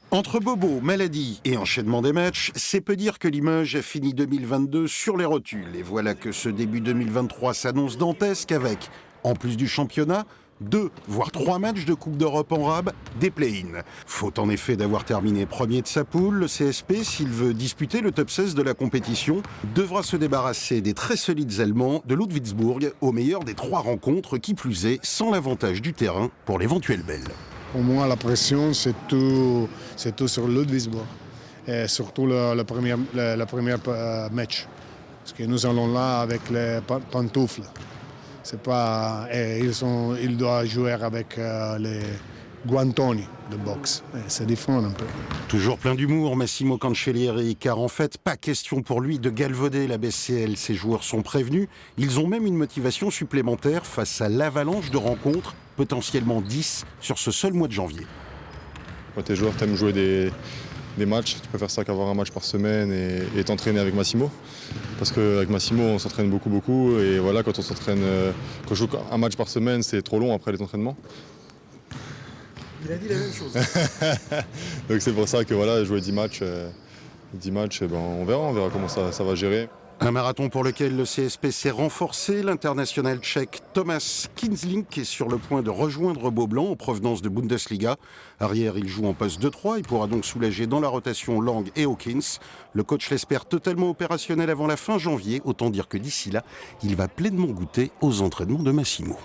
Entre bobo, maladie et enchaînement des matchs, c'est peu dire que Limoges a fini 2022 sur les rotules. Et voilà que ce début 2023 s'annonce dantesque avec, en plus du championnat, 2 voire 3 matchs de Coupe d'Europe en rab, des play-in. Faute en effet d'avoir terminé premier de sa poule, le CSP, s'il veut disputer le top 16 de la compétition, devra se débarrasser des très solides Allemands de Ludwigsburg au meilleur des 3 rencontres, qui plus est, sans l'avantage du terrain pour l'éventuelle belle. Pour moi, la pression, c'est tout sur Ludwigsburg. Et surtout le premier match. Parce que nous allons là avec les pantoufles. C'est pas, ils doivent jouer avec les guantoni de boxe. C'est différent un peu. Toujours plein d'humour, Massimo Cancellieri, car en fait, pas question pour lui de galvauder la BCL. Ses joueurs sont prévenus. Ils ont même une motivation supplémentaire face à l'avalanche de rencontres, potentiellement 10 sur ce seul mois de janvier. Quand t'es joueur, t'aimes jouer des matchs, tu préfères ça qu'avoir un match par semaine et t'entraîner avec Massimo. Parce qu'avec Massimo, on s'entraîne beaucoup, et voilà, quand je joue un match par semaine, c'est trop long après les entraînements. Il a dit la même chose. Donc c'est pour ça que voilà, jouer 10 matchs, on verra comment ça va gérer. Un marathon pour lequel le CSP s'est renforcé. L'international tchèque Thomas Kinslink est sur le point de rejoindre Beaublanc en provenance de Bundesliga. Arrière, il joue en poste 2-3. Il pourra donc soulager dans la rotation Lang et Hawkins. Le coach l'espère totalement opérationnel avant la fin janvier. Autant dire que d'ici là, il va pleinement goûter aux entraînements de Massimo.